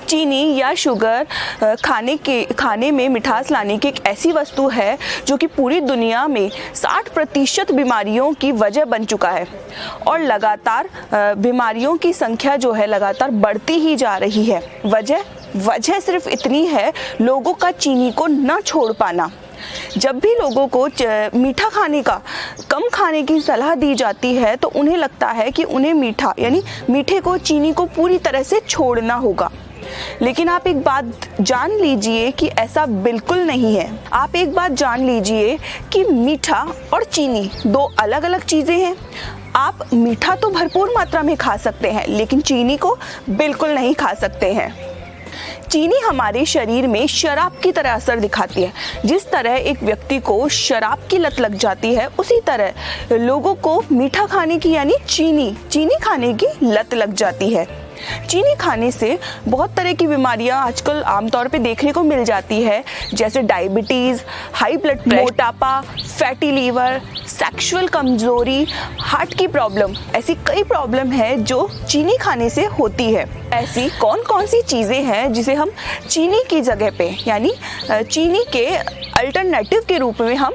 चीनी या शुगर खाने में मिठास लाने की एक ऐसी वस्तु है जो कि पूरी दुनिया में 60% बीमारियों की वजह बन चुका है और लगातार बीमारियों की संख्या जो है लगातार बढ़ती ही जा रही है। वजह सिर्फ इतनी है, लोगों का चीनी को न छोड़ पाना। जब भी लोगों को मीठा खाने का कम खाने की सलाह दी जाती है तो उन्हें लगता है कि उन्हें मीठा यानी मीठे को, चीनी को पूरी तरह से छोड़ना होगा। लेकिन आप एक बात जान लीजिए कि ऐसा बिल्कुल नहीं है। आप एक बात जान लीजिए कि मीठा और चीनी दो अलग अलग चीज़ें हैं। आप मीठा तो भरपूर मात्रा में खा सकते हैं लेकिन चीनी को बिल्कुल नहीं खा सकते हैं। चीनी हमारे शरीर में शराब की तरह असर दिखाती है। जिस तरह एक व्यक्ति को शराब की लत लग जाती है, उसी तरह लोगों को मीठा खाने की यानी चीनी खाने की लत लग जाती है। चीनी खाने से बहुत तरह की बीमारियां आजकल आमतौर पे देखने को मिल जाती है, जैसे डायबिटीज़, हाई ब्लड प्रेशर, मोटापा, फैटी लीवर, सेक्सुअल कमजोरी, हार्ट की प्रॉब्लम। ऐसी कई प्रॉब्लम है जो चीनी खाने से होती है। ऐसी कौन कौन सी चीज़ें हैं जिसे हम चीनी की जगह पे यानी चीनी के अल्टरनेटिव के रूप में हम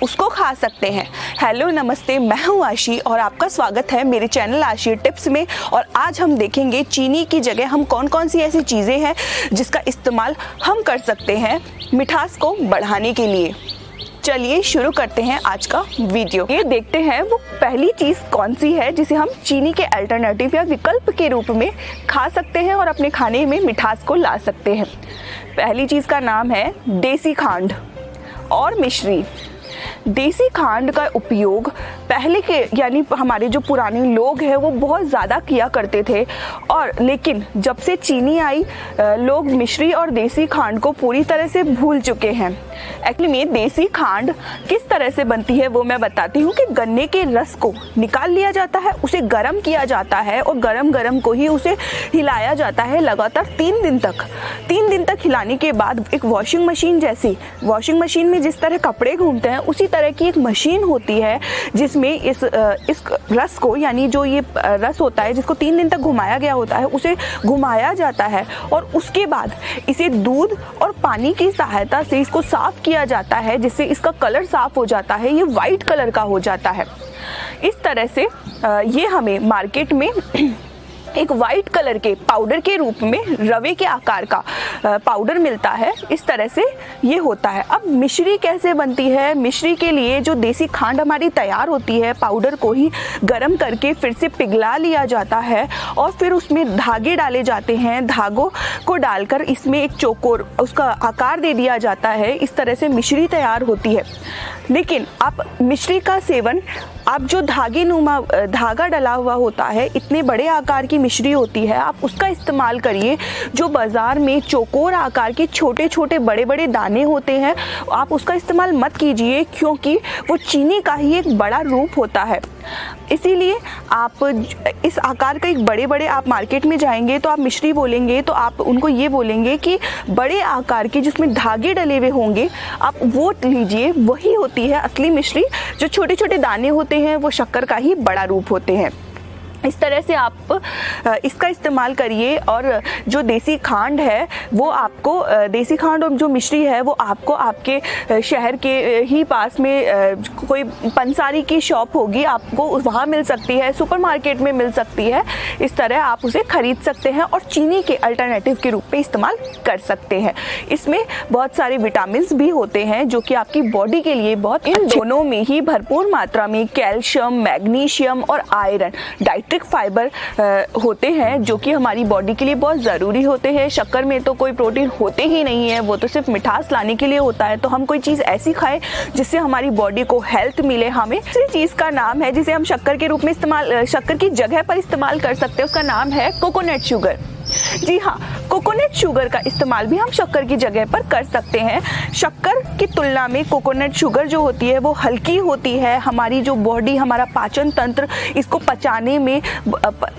उसको खा सकते हैं। हेलो नमस्ते, मैं हूँ आशी और आपका स्वागत है मेरे चैनल आशी टिप्स में। और आज हम देखेंगे चीनी की जगह हम कौन कौन सी ऐसी चीज़ें हैं जिसका इस्तेमाल हम कर सकते हैं मिठास को बढ़ाने के लिए। चलिए शुरू करते हैं आज का वीडियो। ये देखते हैं वो पहली चीज़ कौन सी है जिसे हम चीनी के अल्टरनेटिव या विकल्प के रूप में खा सकते हैं और अपने खाने में मिठास को ला सकते हैं। पहली चीज़ का नाम है देसी खांड और मिश्री। देसी खांड का उपयोग पहले के यानी हमारे जो पुराने लोग हैं वो बहुत ज़्यादा किया करते थे, और लेकिन जब से चीनी आई लोग मिश्री और देसी खांड को पूरी तरह से भूल चुके हैं। एक्चुअली में देसी खांड किस तरह से बनती है वो मैं बताती हूँ कि गन्ने के रस को निकाल लिया जाता है, उसे गर्म किया जाता है और गरम को ही उसे हिलाया जाता है लगातार 3 दिन तक। 3 दिन तक हिलाने के बाद एक वॉशिंग मशीन में जिस तरह कपड़े घूमते हैं उसी तरह की एक मशीन होती है जिसमें इस रस को यानी जो ये रस होता है जिसको 3 दिन तक घुमाया गया होता है उसे घुमाया जाता है और उसके बाद इसे दूध और पानी की सहायता से इसको साफ किया जाता है, जिससे इसका कलर साफ हो जाता है, ये वाइट कलर का हो जाता है। इस तरह से ये हमें मार्केट में एक वाइट कलर के पाउडर के रूप में रवे के आकार का पाउडर मिलता है। इस तरह से ये होता है। अब मिश्री कैसे बनती है? मिश्री के लिए जो देसी खांड हमारी तैयार होती है, पाउडर को ही गर्म करके फिर से पिघला लिया जाता है और फिर उसमें धागे डाले जाते हैं। धागों को डालकर इसमें एक चौकोर उसका आकार दे दिया जाता है। इस तरह से मिश्री तैयार होती है। लेकिन आप मिश्री का सेवन, आप जो धागा डला हुआ होता है, इतने बड़े आकार की मिश्री होती है, आप उसका इस्तेमाल करिए। जो बाज़ार में चौकोर आकार के छोटे छोटे बड़े बड़े दाने होते हैं, आप उसका इस्तेमाल मत कीजिए क्योंकि वो चीनी का ही एक बड़ा रूप होता है। इसीलिए आप इस आकार का एक बड़े आप मार्केट में जाएंगे तो आप मिश्री बोलेंगे तो आप उनको ये बोलेंगे कि बड़े आकार के जिसमें धागे डले हुए होंगे आप वो लीजिए। वही होती है असली मिश्री। जो छोटे छोटे दाने होते हैं वो शक्कर का ही बड़ा रूप होते हैं। इस तरह से आप इसका इस्तेमाल करिए और जो देसी खांड है वो आपको, देसी खांड और जो मिश्री है वो आपको आपके शहर के ही पास में कोई पंसारी की शॉप होगी, आपको वहाँ मिल सकती है, सुपरमार्केट में मिल सकती है। इस तरह आप उसे खरीद सकते हैं और चीनी के अल्टरनेटिव के रूप में इस्तेमाल कर सकते हैं। इसमें बहुत सारे विटामिन भी होते हैं जो कि आपकी बॉडी के लिए बहुत, इन दोनों में ही भरपूर मात्रा में कैल्शियम, मैग्नीशियम और आयरन, डाइट्रिक फाइबर होते हैं जो कि हमारी बॉडी के लिए बहुत ज़रूरी होते हैं। शक्कर में तो कोई प्रोटीन होते ही नहीं है, वो तो सिर्फ मिठास लाने के लिए होता है। तो हम कोई चीज़ ऐसी खाएं जिससे हमारी बॉडी को हेल्थ मिले। हमें दूसरी चीज़ का नाम है जिसे हम शक्कर के रूप में शक्कर की जगह पर इस्तेमाल कर सकते हैं, उसका नाम है कोकोनट शुगर। जी हाँ, कोकोनट शुगर का इस्तेमाल भी हम शक्कर की जगह पर कर सकते हैं। शक्कर की तुलना में कोकोनट शुगर जो होती है वो हल्की होती है। हमारी जो बॉडी, हमारा पाचन तंत्र इसको पचाने में,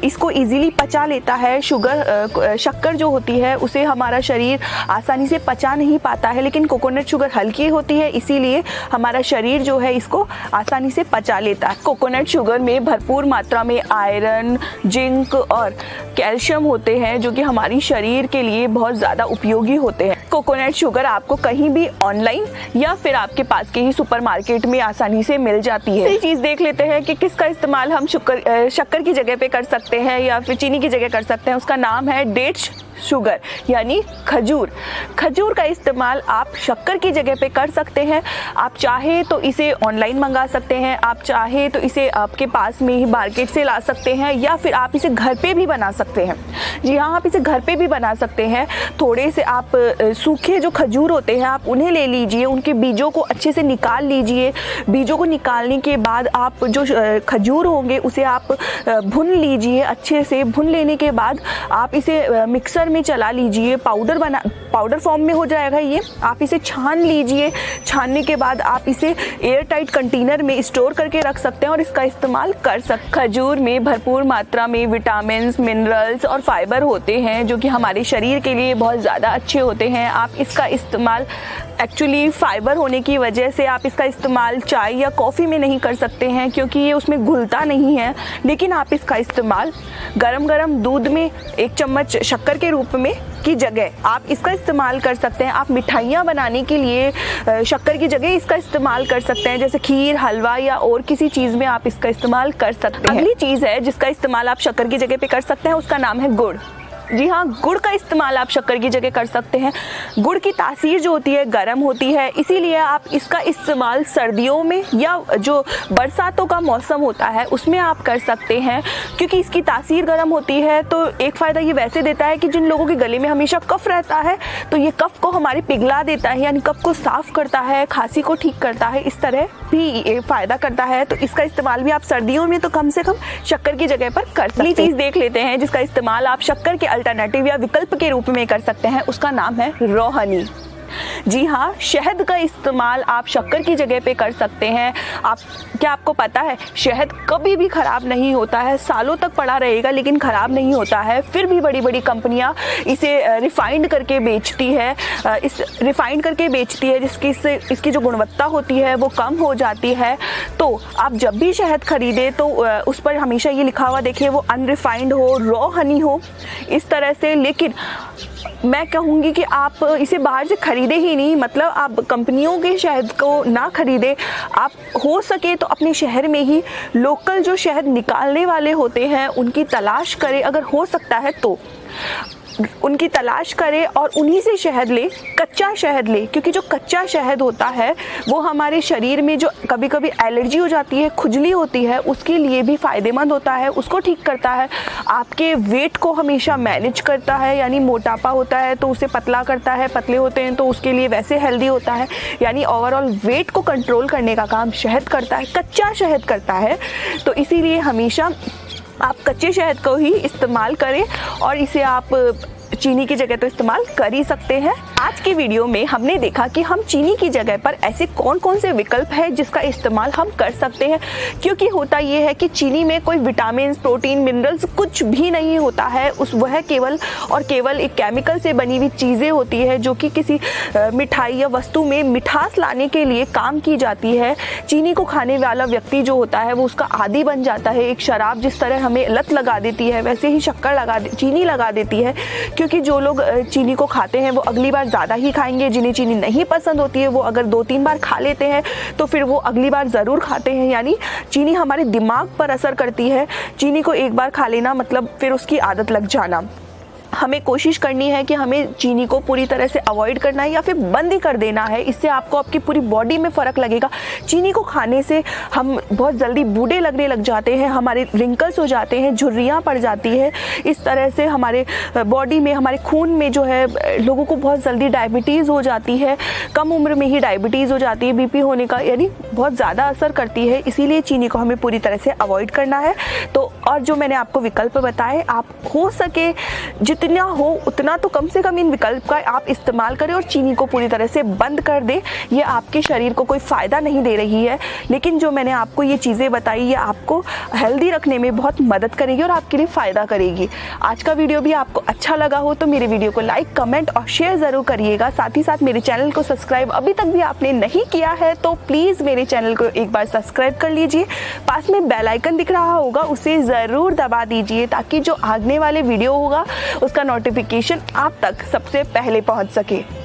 इसको इजीली पचा लेता है। शक्कर जो होती है उसे हमारा शरीर आसानी से पचा नहीं पाता है, लेकिन कोकोनट शुगर हल्की होती है, इसीलिए हमारा शरीर जो है इसको आसानी से पचा लेता है। कोकोनट शुगर में भरपूर मात्रा में आयरन, जिंक और कैल्शियम होते हैं जो कि हमारी शरीर शरीर के लिए बहुत ज़्यादा उपयोगी होते हैं। कोकोनट शुगर आपको कहीं भी ऑनलाइन या फिर आपके पास के ही सुपरमार्केट में आसानी से मिल जाती है। ये चीज़ देख लेते हैं कि किसका इस्तेमाल हम शक्कर की जगह पे कर सकते हैं या फिर चीनी की जगह कर सकते हैं। उसका नाम है डेट्स शुगर यानी खजूर। खजूर का इस्तेमाल आप शक्कर की जगह पे कर सकते हैं। आप चाहे तो इसे ऑनलाइन मंगा सकते हैं, आप चाहे तो इसे आपके पास में ही मार्केट से ला सकते हैं या फिर आप इसे घर पे भी बना सकते हैं। जी हाँ, आप इसे घर पे भी बना सकते हैं। थोड़े से आप सूखे जो खजूर होते हैं आप उन्हें ले लीजिए, उनके बीजों को अच्छे से निकाल लीजिए। बीजों को निकालने के बाद आप जो खजूर होंगे उसे आप भून लीजिए। अच्छे से भून लेने के बाद आप इसे मिक्सर में चला लीजिए, पाउडर फॉर्म में हो जाएगा ये। आप इसे छान लीजिए। छानने के बाद आप इसे एयर टाइट कंटेनर में स्टोर करके रख सकते हैं और इसका इस्तेमाल कर सकते हैं। खजूर में भरपूर मात्रा में विटामिन, मिनरल्स और फाइबर होते हैं जो कि हमारे शरीर के लिए बहुत ज़्यादा अच्छे होते हैं। आप इसका इस्तेमाल एक्चुअली फाइबर होने की वजह से आप इसका इस्तेमाल चाय या कॉफ़ी में नहीं कर सकते हैं क्योंकि ये उसमें घुलता नहीं है, लेकिन आप इसका इस्तेमाल गरम गरम दूध में 1 चम्मच शक्कर के रूप में की जगह आप इसका इस्तेमाल कर सकते हैं। आप मिठाइयाँ बनाने के लिए शक्कर की जगह इसका इस्तेमाल कर सकते हैं, जैसे खीर, हलवा या और किसी चीज़ में आप इसका इस्तेमाल कर सकते हैं। अगली चीज़ है जिसका इस्तेमाल आप शक्कर की जगह पे कर सकते हैं, उसका नाम है गुड़। जी हाँ, गुड़ का इस्तेमाल आप शक्कर की जगह कर सकते हैं। गुड़ की तासीर जो होती है गर्म होती है, इसीलिए आप इसका इस्तेमाल सर्दियों में या जो बरसातों का मौसम होता है उसमें आप कर सकते हैं क्योंकि इसकी तासीर गर्म होती है। तो एक फ़ायदा ये वैसे देता है कि जिन लोगों के गले में हमेशा कफ रहता है तो ये कफ को हमारे पिघला देता है, यानी कफ को साफ़ करता है, खांसी को ठीक करता है, इस तरह भी ये फ़ायदा करता है। तो इसका इस्तेमाल भी आप सर्दियों में तो कम से कम शक्कर की जगह पर कर सकते हैं। चीज़ देख लेते हैं जिसका इस्तेमाल आप शक्कर के अल्टरनेटिव या विकल्प के रूप में कर सकते हैं, उसका नाम है रॉ हनी। जी हाँ, शहद का इस्तेमाल आप शक्कर की जगह पे कर सकते हैं। क्या आपको पता है शहद कभी भी ख़राब नहीं होता है, सालों तक पड़ा रहेगा लेकिन ख़राब नहीं होता है। फिर भी बड़ी बड़ी कंपनियां इसे रिफाइंड करके बेचती है, जिसकी से इसकी जो गुणवत्ता होती है वो कम हो जाती है। तो आप जब भी शहद खरीदें तो उस पर हमेशा ये लिखा हुआ देखिए वो अनरिफाइंड हो, रॉ हनी हो, इस तरह से। लेकिन मैं कहूँगी कि आप इसे बाहर से खरीदे ही नहीं, मतलब आप कंपनियों के शहद को ना खरीदे। आप हो सके तो अपने शहर में ही लोकल जो शहद निकालने वाले होते हैं उनकी तलाश करें, अगर हो सकता है तो उनकी तलाश करें और उन्हीं से शहद ले, कच्चा शहद ले, क्योंकि जो कच्चा शहद होता है वो हमारे शरीर में जो कभी कभी एलर्जी हो जाती है, खुजली होती है, उसके लिए भी फ़ायदेमंद होता है, उसको ठीक करता है। आपके वेट को हमेशा मैनेज करता है, यानी मोटापा होता है तो उसे पतला करता है, पतले होते हैं तो उसके लिए वैसे हेल्दी होता है, यानी ओवरऑल वेट को कंट्रोल करने का काम शहद करता है, कच्चा शहद करता है। तो इसीलिए हमेशा आप कच्चे शहद को ही इस्तेमाल करें और इसे आप चीनी की जगह तो इस्तेमाल कर ही सकते हैं। आज की वीडियो में हमने देखा कि हम चीनी की जगह पर ऐसे कौन कौन से विकल्प हैं जिसका इस्तेमाल हम कर सकते हैं, क्योंकि होता ये है कि चीनी में कोई विटामिन, प्रोटीन, मिनरल्स कुछ भी नहीं होता है। वह केवल और केवल एक केमिकल से बनी हुई चीज़ें होती है जो कि किसी मिठाई या वस्तु में मिठास लाने के लिए काम की जाती है। चीनी को खाने वाला व्यक्ति जो होता है वो उसका आदी बन जाता है। एक शराब जिस तरह हमें लत लगा देती है वैसे ही चीनी लगा देती है, क्योंकि जो लोग चीनी को खाते हैं वो अगली बार ज़्यादा ही खाएंगे। जिन्हें चीनी नहीं पसंद होती है वो अगर 2-3 बार खा लेते हैं तो फिर वो अगली बार ज़रूर खाते हैं। यानी चीनी हमारे दिमाग पर असर करती है। चीनी को एक बार खा लेना मतलब फिर उसकी आदत लग जाना। हमें कोशिश करनी है कि हमें चीनी को पूरी तरह से अवॉइड करना है या फिर बंद ही कर देना है। इससे आपको आपकी पूरी बॉडी में फ़र्क लगेगा। चीनी को खाने से हम बहुत जल्दी बूढ़े लगने लग जाते हैं, हमारे रिंकल्स हो जाते हैं, झुर्रियाँ पड़ जाती है। इस तरह से हमारे बॉडी में, हमारे खून में जो है लोगों को बहुत जल्दी डायबिटीज़ हो जाती है। कम उम्र में ही डायबिटीज़ हो जाती है, बीपी होने का यानी बहुत ज़्यादा असर करती है। इसीलिए चीनी को हमें पूरी तरह से अवॉइड करना है। तो और जो मैंने आपको विकल्प बताए, आप हो सके जितना हो उतना तो कम से कम इन विकल्प का आप इस्तेमाल करें और चीनी को पूरी तरह से बंद कर दें। ये आपके शरीर को कोई फ़ायदा नहीं दे रही है, लेकिन जो मैंने आपको ये चीज़ें बताई ये आपको हेल्दी रखने में बहुत मदद करेगी और आपके लिए फ़ायदा करेगी। आज का वीडियो भी आपको अच्छा लगा हो तो मेरे वीडियो को लाइक, कमेंट और शेयर ज़रूर करिएगा। साथ ही साथ मेरे चैनल को सब्सक्राइब अभी तक भी आपने नहीं किया है तो प्लीज़ मेरे मेरे चैनल को एक बार सब्सक्राइब कर लीजिए। पास में बेल आइकन दिख रहा होगा, उसे ज़रूर दबा दीजिए ताकि जो आने वाले वीडियो होगा उसका नोटिफिकेशन आप तक सबसे पहले पहुंच सके।